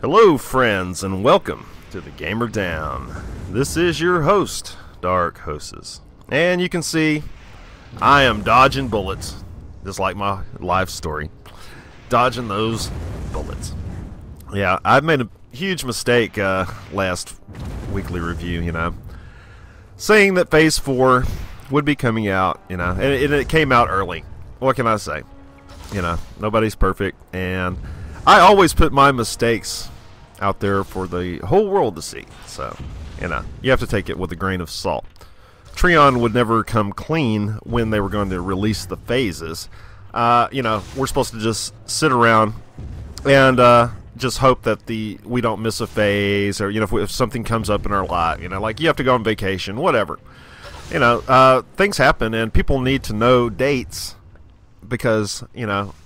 Hello friends, and welcome to the Gamer Down. This is your host, darkhosis. And you can see I am dodging bullets, just like my life story. Dodging those bullets. Yeah, I've made a huge mistake last weekly review, saying that Phase 4 would be coming out, and it came out early. What can I say? Nobody's perfect, and I always put my mistakes out there for the whole world to see. So, you have to take it with a grain of salt. Treon would never come clean when they were going to release the phases. We're supposed to just sit around and just hope that we don't miss a phase, or if something comes up in our life, like you have to go on vacation, whatever. Things happen, and people need to know dates because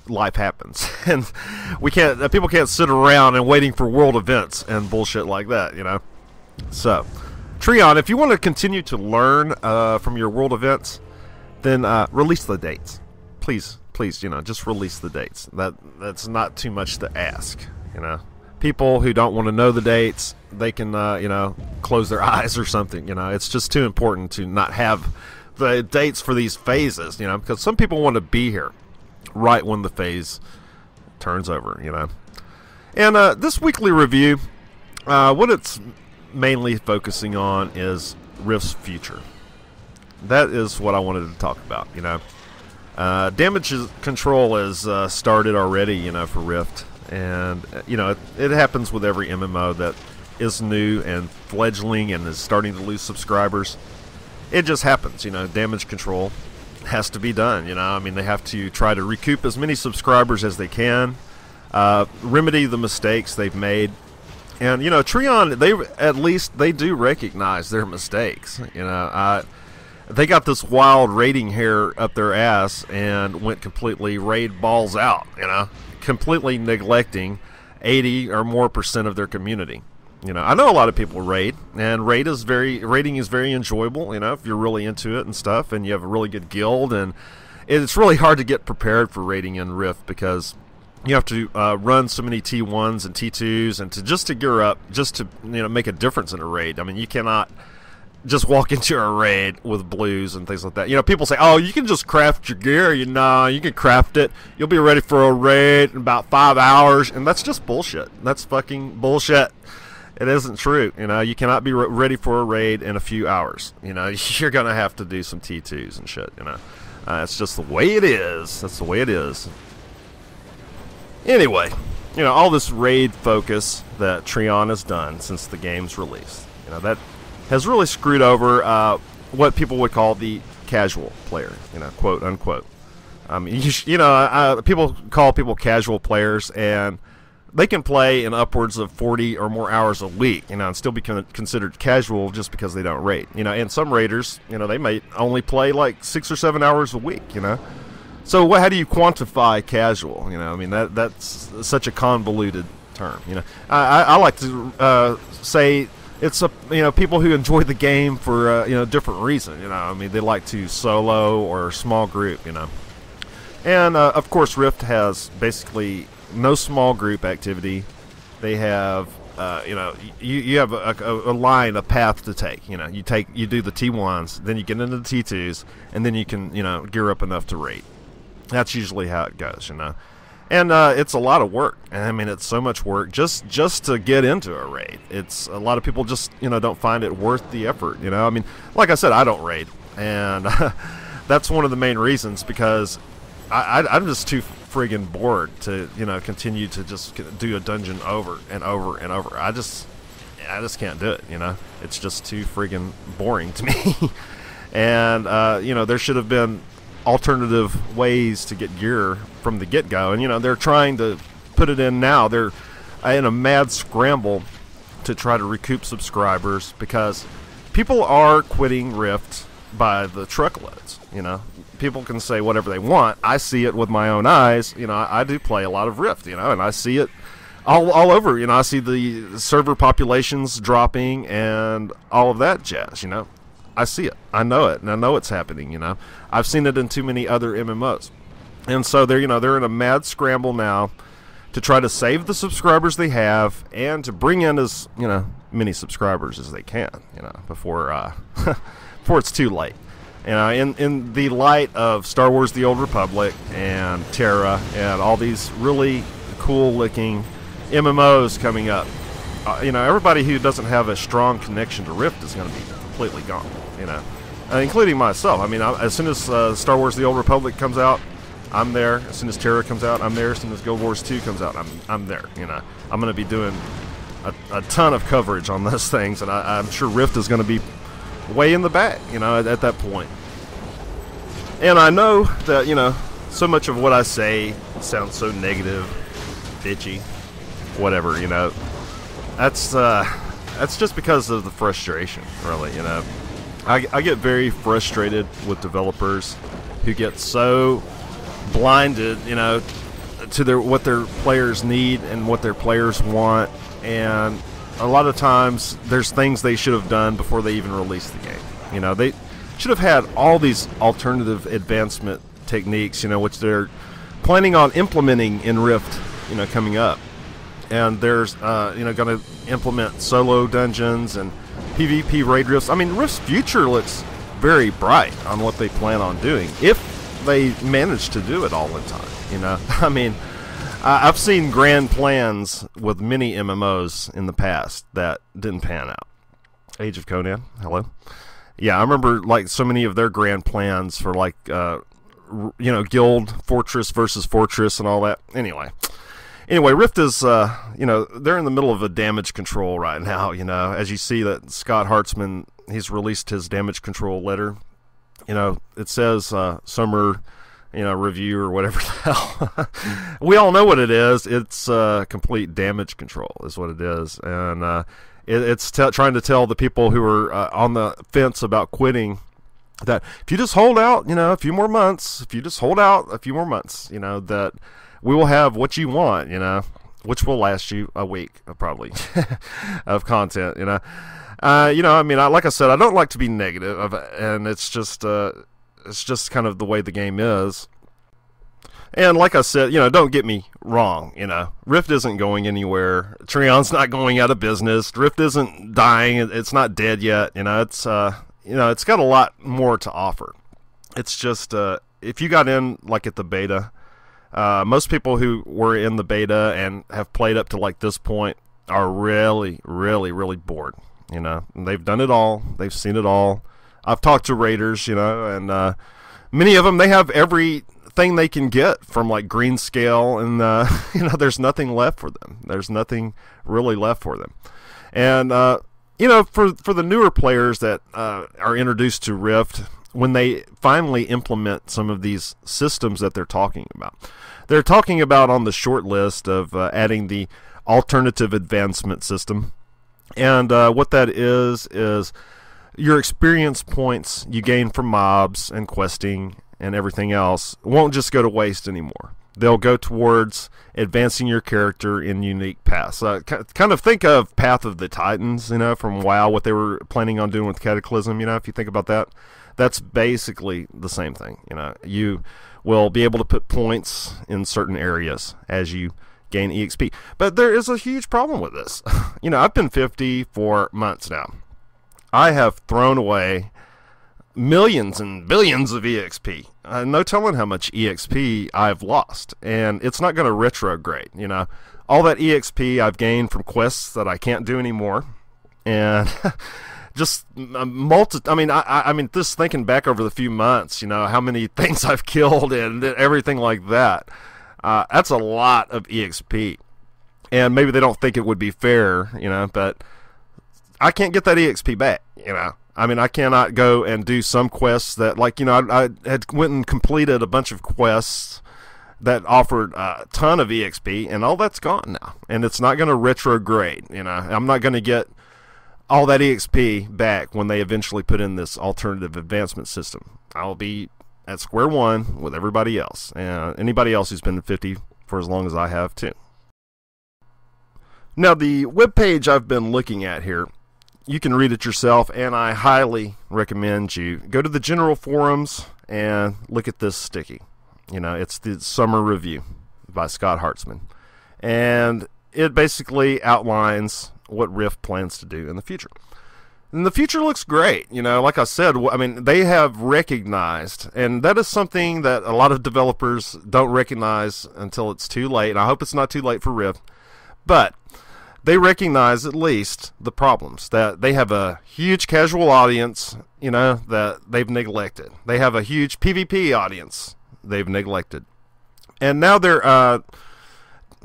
life happens, and people can't sit around and waiting for world events and bullshit like that. So Treon, if you want to continue to learn from your world events, then release the dates, please, just release the dates. That's not too much to ask. People who don't want to know the dates, they can close their eyes or something. It's just too important to not have the dates for these phases, because some people want to be here right when the phase turns over, And this weekly review, what it's mainly focusing on is Rift's future. That is what I wanted to talk about, Damage control has started already, for Rift, and it happens with every MMO that is new and fledgling and is starting to lose subscribers. It just happens, damage control has to be done, they have to try to recoup as many subscribers as they can, remedy the mistakes they've made, and, Treon, they do recognize their mistakes, they got this wild raiding hair up their ass and went completely raid balls out, completely neglecting 80 or more % of their community. I know a lot of people raid, and raiding is very enjoyable, if you're really into it and stuff, and you have a really good guild, and it's really hard to get prepared for raiding in Rift because you have to run so many T1s and T2s, and to gear up, just to make a difference in a raid. You cannot just walk into a raid with blues and things like that. People say, oh, you can just craft your gear. You can craft it. You'll be ready for a raid in about 5 hours, and that's just bullshit. That's fucking bullshit. It isn't true. You cannot be ready for a raid in a few hours. You're going to have to do some T2s and shit, it's just the way it is. That's the way it is. Anyway, all this raid focus that Treon has done since the game's release, that has really screwed over what people would call the casual player, quote unquote. People call people casual players, and they can play in upwards of 40 or more hours a week, and still be considered casual just because they don't raid. And some raiders, they may only play like 6 or 7 hours a week, So how do you quantify casual? That's such a convoluted term. I like to say it's people who enjoy the game for different reasons. They like to solo or small group. And of course, Rift has basically no small group activity. They have you have a path to take. You do the T1s, then you get into the T2s, and then you can gear up enough to raid. That's usually how it goes, And it's a lot of work. It's so much work just to get into a raid. It's a lot of people just don't find it worth the effort. Like I said, I don't raid, and that's one of the main reasons, because I'm just too friggin' bored to continue to just do a dungeon over and over and over. I just can't do it. It's just too friggin' boring to me. And there should have been alternative ways to get gear from the get-go, and they're trying to put it in now. They're in a mad scramble to try to recoup subscribers, because people are quitting Rift by the truckloads. People can say whatever they want. I see it with my own eyes. I do play a lot of Rift, and I see it all over. I see the server populations dropping and all of that jazz. I see it, I know it, and I know it's happening. I've seen it in too many other MMOs, and so they're in a mad scramble now to try to save the subscribers they have and to bring in as many subscribers as they can. Before before it's too late. In the light of Star Wars: The Old Republic and Terra and all these really cool-looking MMOs coming up, everybody who doesn't have a strong connection to Rift is going to be completely gone. Including myself. As soon as Star Wars: The Old Republic comes out, I'm there. As soon as Terra comes out, I'm there. As soon as Guild Wars 2 comes out, I'm there. I'm going to be doing a ton of coverage on those things, and I'm sure Rift is going to be way in the back, at that point. And I know that, so much of what I say sounds so negative, bitchy, whatever, That's just because of the frustration, really, I get very frustrated with developers who get so blinded, to what their players need and what their players want, and a lot of times there's things they should have done before they even released the game. They should have had all these alternative advancement techniques, which they're planning on implementing in Rift, coming up. And there's, going to implement solo dungeons and PvP raid rifts. Rift's future looks very bright on what they plan on doing, if they manage to do it all the time, I've seen grand plans with many MMOs in the past that didn't pan out. Age of Conan, hello? Yeah, I remember, so many of their grand plans for, guild, fortress versus fortress and all that. Anyway, Rift is, they're in the middle of a damage control right now, as you see that Scott Hartzman, he's released his damage control letter. It says summer, review or whatever the hell. We all know what it is. It's complete damage control is what it is. And it's trying to tell the people who are on the fence about quitting that if you just hold out, a few more months, that we will have what you want, which will last you a week, probably, of content, like I said, I don't like to be negative, and it's just kind of the way the game is. And like I said, don't get me wrong, Rift isn't going anywhere. Treon's not going out of business. Rift isn't dying. It's not dead yet. It's got a lot more to offer. It's just, if you got in, at the beta, most people who were in the beta and have played up to, this point are really, really, really bored, And they've done it all. They've seen it all. I've talked to raiders, and many of them, they have everything they can get from Greenscale, and there's nothing left for them. There's nothing really left for them. And for the newer players that are introduced to Rift, when they finally implement some of these systems that they're talking about on the short list of adding the alternative advancement system. And what that is your experience points you gain from mobs and questing and everything else won't just go to waste anymore. They'll go towards advancing your character in unique paths. Kind of think of Path of the Titans, from WoW, what they were planning on doing with Cataclysm, if you think about that. That's basically the same thing. You will be able to put points in certain areas as you gain EXP. But there is a huge problem with this. I've been 50 for months now. I have thrown away millions and billions of EXP. No telling how much EXP I've lost. And it's not going to retrograde, All that EXP I've gained from quests that I can't do anymore. And just just thinking back over the few months, how many things I've killed and everything like that. That's a lot of EXP. And maybe they don't think it would be fair, but I can't get that EXP back, I cannot go and do some quests that, I had went and completed a bunch of quests that offered a ton of EXP, and all that's gone now. And it's not going to retrograde, I'm not going to get all that EXP back when they eventually put in this alternative advancement system. I'll be at square one with everybody else, and anybody else who's been 50 for as long as I have, too. Now, the webpage I've been looking at here, you can read it yourself, and I highly recommend you go to the general forums and look at this sticky. You know, it's the summer review by Scott Hartzman. And it basically outlines what Rift plans to do in the future. And the future looks great. You know, like I said, I mean, they have recognized, and that is something that a lot of developers don't recognize until it's too late, and I hope it's not too late for Rift. But they recognize at least the problems, that they have a huge casual audience, you know, that they've neglected. They have a huge PvP audience they've neglected. And now they're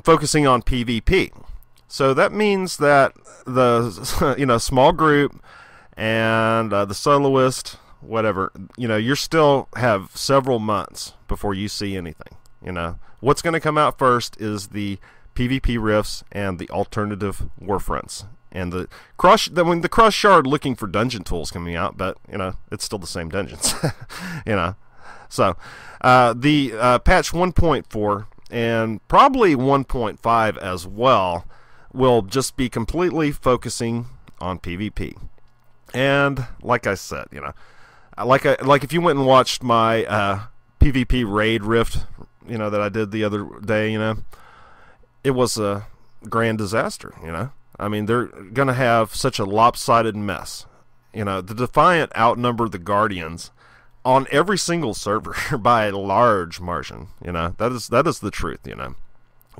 focusing on PvP. So that means that the, you know, small group and the soloist, whatever, you know, you still have several months before you see anything. You know, what's going to come out first is the PvP rifts and the alternative warfronts, and the cross shard looking for dungeon tools coming out, but you know, it's still the same dungeons. You know, so the patch 1.4 and probably 1.5 as well will just be completely focusing on PvP. And like I said, you know, like if you went and watched my PvP raid rift, you know, that I did the other day, you know, it was a grand disaster. You know, I mean, they're gonna have such a lopsided mess. You know, the Defiant outnumber the Guardians on every single server by a large margin. You know, that is the truth. You know,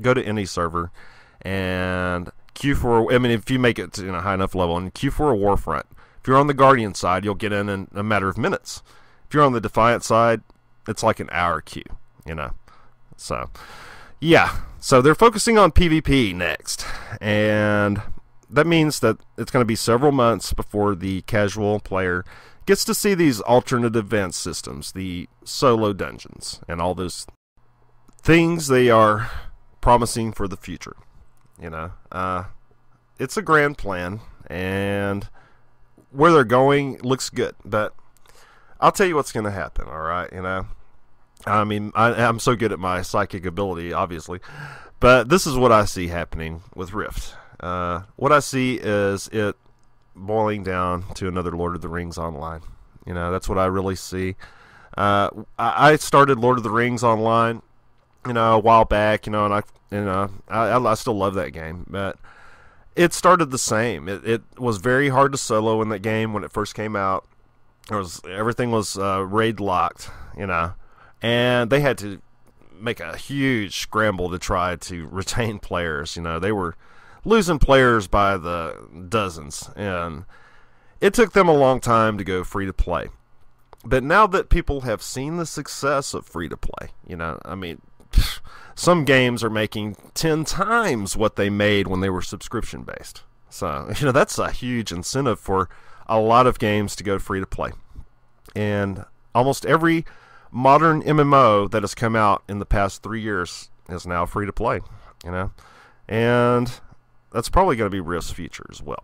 go to any server and queue for, I mean, if you make it to, you know, high enough level, and queue for a Warfront. If you're on the Guardian side, you'll get in a matter of minutes. If you're on the Defiant side, it's like an hour queue. You know, so yeah. So they're focusing on PvP next, and that means that it's going to be several months before the casual player gets to see these alternate event systems, the solo dungeons, and all those things they are promising for the future. You know, it's a grand plan, and where they're going looks good, but I'll tell you what's going to happen, all right? You know, I mean, I'm so good at my psychic ability, obviously, but this is what I see happening with Rift. What I see is it boiling down to another Lord of the Rings Online. You know, that's what I really see. I started Lord of the Rings Online, you know, a while back, you know, and I still love that game, but it started the same. It was very hard to solo in that game when it first came out. Everything was raid locked, you know, and they had to make a huge scramble to try to retain players. You know, they were losing players by the dozens, and it took them a long time to go free to play. But now that people have seen the success of free to play, you know, I mean, some games are making 10 times what they made when they were subscription based. So, you know, that's a huge incentive for a lot of games to go free to play. And almost every modern MMO that has come out in the past 3 years is now free to play, you know. And that's probably going to be Rift's future as well.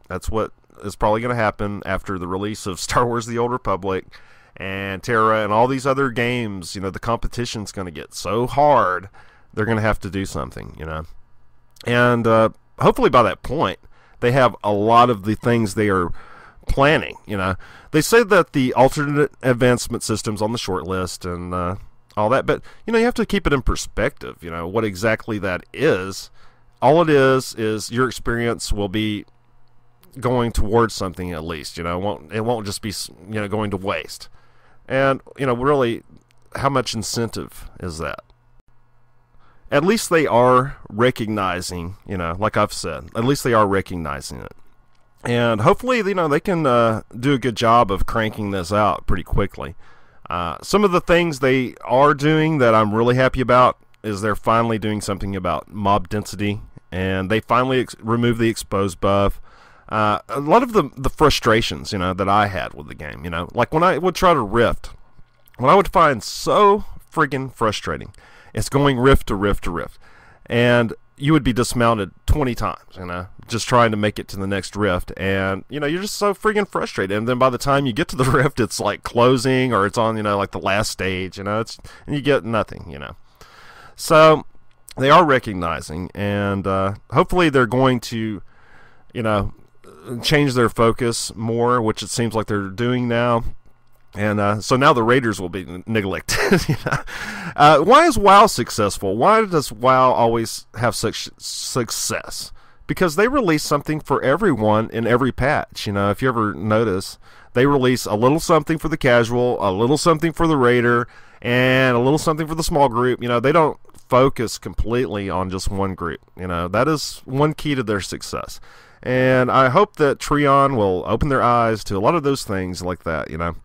That's what is probably going to happen after the release of Star Wars The Old Republic and Terra and all these other games. You know, the competition's going to get so hard, they're going to have to do something, you know. And hopefully by that point, they have a lot of the things they are planning, you know. They say that the alternate advancement systems on the short list and all that, but, you know, you have to keep it in perspective, you know, what exactly that is. All it is your experience will be going towards something at least, you know. It won't just be, you know, going to waste. And, you know, really, how much incentive is that? At least they are recognizing, you know, like I've said, at least they are recognizing it. And hopefully, you know, they can do a good job of cranking this out pretty quickly. Some of the things they are doing that I'm really happy about is they're finally doing something about mob density, and they finally removed the exposed buff. A lot of the frustrations, you know, that I had with the game, you know, like when I would try to rift, what I would find so friggin' frustrating is going rift to rift to rift, and you would be dismounted 20 times, you know, just trying to make it to the next rift, and, you know, you're just so friggin' frustrated, and then by the time you get to the rift, it's like closing, or it's on, you know, like the last stage, you know, and you get nothing, you know. So they are recognizing, and hopefully they're going to, you know, change their focus more, which it seems like they're doing now. And so now the Raiders will be neglected. You know? Why is WoW successful? Why does WoW always have such success? Because they release something for everyone in every patch. You know, if you ever notice, they release a little something for the casual, a little something for the raider, and a little something for the small group. You know, they don't focus completely on just one group. You know, that is one key to their success. And I hope that Treon will open their eyes to a lot of those things like that, you know.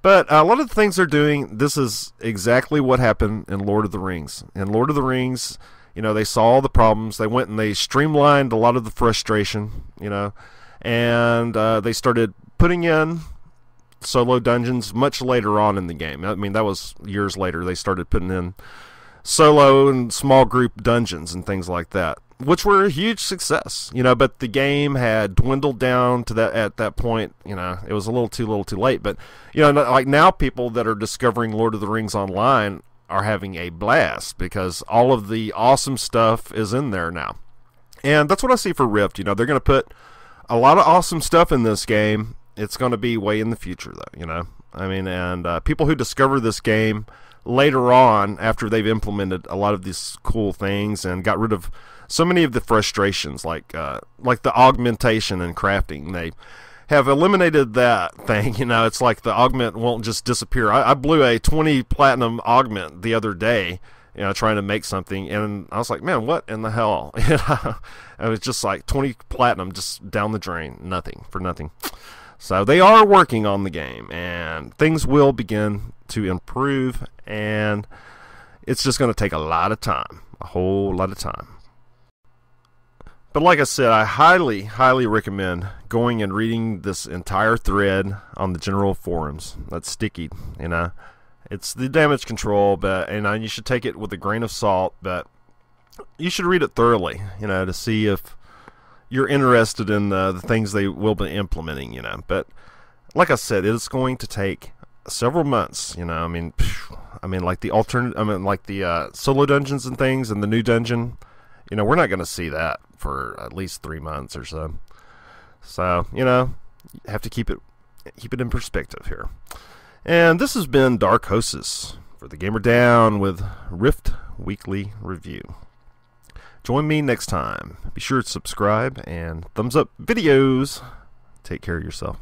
But a lot of the things they're doing, this is exactly what happened in Lord of the Rings. In Lord of the Rings, you know, they saw all the problems. They went and they streamlined a lot of the frustration, you know, and they started putting in solo dungeons much later on in the game. I mean, that was years later. They started putting in solo and small group dungeons and things like that, which were a huge success, you know, but the game had dwindled down to that at that point. You know, it was a little too late. But, you know, like now people that are discovering Lord of the Rings online are having a blast because all of the awesome stuff is in there now. And that's what I see for Rift. You know, they're going to put a lot of awesome stuff in this game. It's going to be way in the future, though, you know. I mean, and people who discover this game later on after they've implemented a lot of these cool things and got rid of so many of the frustrations, like the augmentation and crafting. They have eliminated that thing. You know, it's like the augment won't just disappear. I blew a 20 platinum augment the other day, you know, trying to make something, and I was like, man, what in the hell? You know, it was just like 20 platinum just down the drain, nothing for nothing. So they are working on the game, and things will begin to improve, and it's just going to take a lot of time, a whole lot of time. But like I said, I highly, highly recommend going and reading this entire thread on the general forums. That's sticky, you know. It's the damage control, but and you should take it with a grain of salt, but you should read it thoroughly, you know, to see if you're interested in the things they will be implementing, you know. But like I said, it's going to take several months, you know. I mean, like the like the solo dungeons and things, and the new dungeon. You know, we're not going to see that for at least 3 months or so. So, you know, you have to keep it in perspective here. And this has been darkhosis for the Gamer Down with Rift Weekly Review. Join me next time. Be sure to subscribe and thumbs up videos. Take care of yourself.